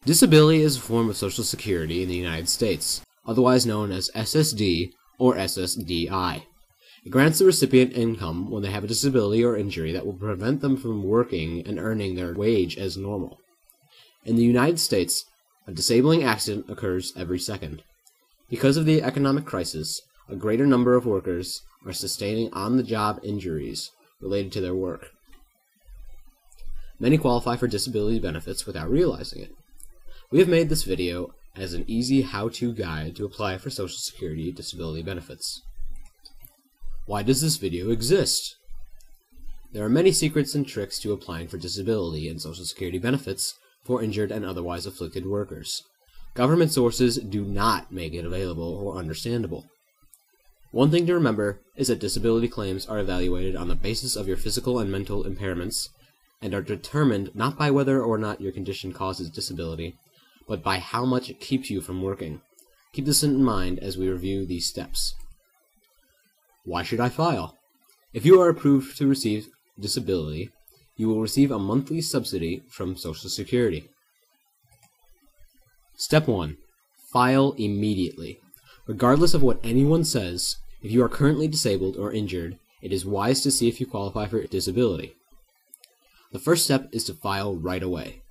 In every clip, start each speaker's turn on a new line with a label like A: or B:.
A: Disability is a form of Social Security in the United States, otherwise known as SSD or SSDI. It grants the recipient income when they have a disability or injury that will prevent them from working and earning their wage as normal. In the United States, a disabling accident occurs every second. Because of the economic crisis, a greater number of workers are sustaining on-the-job injuries related to their work. Many qualify for disability benefits without realizing it. We have made this video as an easy how-to guide to apply for Social Security disability benefits. Why does this video exist? There are many secrets and tricks to applying for disability and Social Security benefits for injured and otherwise afflicted workers. Government sources do not make it available or understandable. One thing to remember is that disability claims are evaluated on the basis of your physical and mental impairments and are determined not by whether or not your condition causes disability, but by how much it keeps you from working. Keep this in mind as we review these steps. Why should I file? If you are approved to receive disability, you will receive a monthly subsidy from Social Security. Step 1. File immediately. Regardless of what anyone says, if you are currently disabled or injured, it is wise to see if you qualify for disability. The first step is to file right away.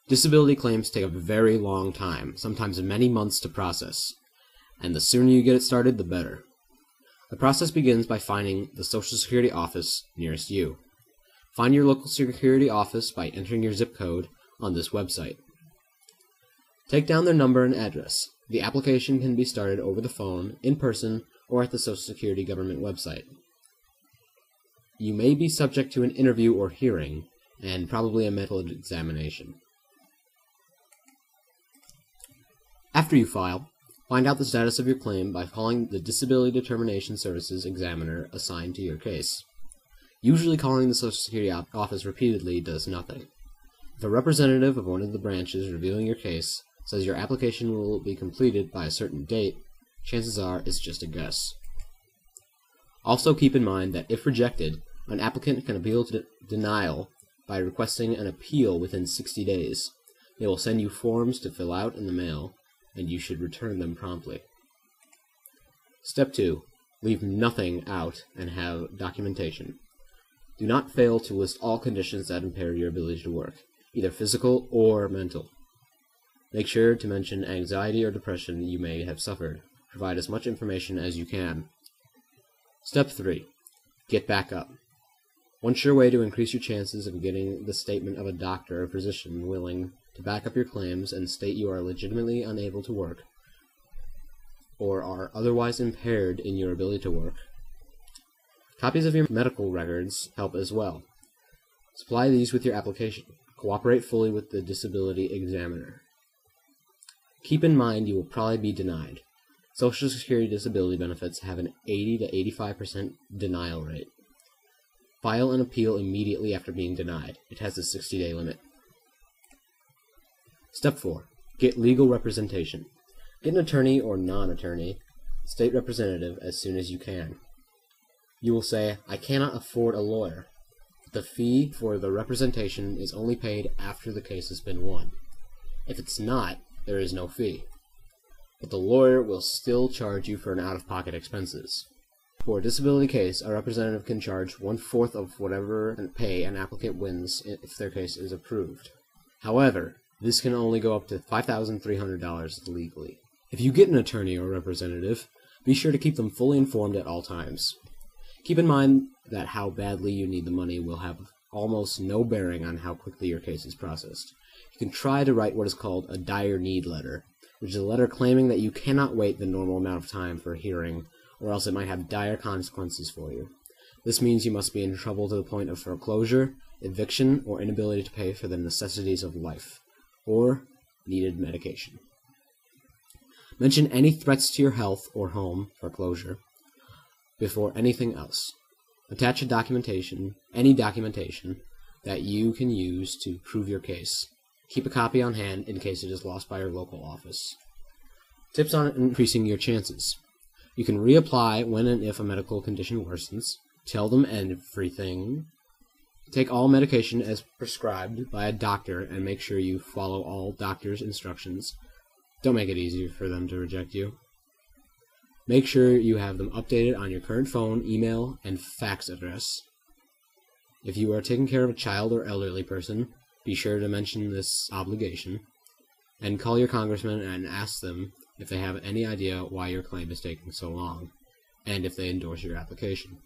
A: Disability claims take a very long time, sometimes many months to process, and the sooner you get it started, the better. The process begins by finding the Social Security office nearest you. Find your local security office by entering your zip code on this website. Take down their number and address. The application can be started over the phone, in person, or at the Social Security government website. You may be subject to an interview or hearing, and probably a medical examination. After you file, find out the status of your claim by calling the Disability Determination Services examiner assigned to your case. Usually calling the Social Security office repeatedly does nothing. If a representative of one of the branches reviewing your case says your application will be completed by a certain date, chances are it's just a guess. Also keep in mind that if rejected, an applicant can appeal to denial by requesting an appeal within 60 days. They will send you forms to fill out in the mail, and you should return them promptly. Step 2. Leave nothing out and have documentation. Do not fail to list all conditions that impair your ability to work, either physical or mental. Make sure to mention anxiety or depression you may have suffered. Provide as much information as you can. Step 3. Get back up. One sure way to increase your chances of getting the statement of a doctor or physician willing to back up your claims and state you are legitimately unable to work or are otherwise impaired in your ability to work. Copies of your medical records help as well. Supply these with your application. Cooperate fully with the disability examiner. Keep in mind you will probably be denied. Social Security disability benefits have an 80 to 85% denial rate. File an appeal immediately after being denied. It has a 60-day limit. Step 4. Get legal representation. Get an attorney or non-attorney, state representative as soon as you can. You will say, I cannot afford a lawyer. The fee for the representation is only paid after the case has been won. If it's not, there is no fee. But the lawyer will still charge you for an out-of-pocket expenses. For a disability case, a representative can charge 1/4 of whatever pay an applicant wins if their case is approved. However, this can only go up to $5,300 legally. If you get an attorney or representative, be sure to keep them fully informed at all times. Keep in mind that how badly you need the money will have almost no bearing on how quickly your case is processed. You can try to write what is called a dire need letter, which is a letter claiming that you cannot wait the normal amount of time for a hearing, or else it might have dire consequences for you. This means you must be in trouble to the point of foreclosure, eviction, or inability to pay for the necessities of life, or needed medication. Mention any threats to your health or home, foreclosure, before anything else. Attach any documentation that you can use to prove your case. Keep a copy on hand in case it is lost by your local office. Tips on increasing your chances. You can reapply when and if a medical condition worsens. Tell them everything. Take all medication as prescribed by a doctor and make sure you follow all doctor's instructions. Don't make it easy for them to reject you. Make sure you have them updated on your current phone, email, and fax address. If you are taking care of a child or elderly person, be sure to mention this obligation. And call your congressman and ask them if they have any idea why your claim is taking so long, and if they endorse your application.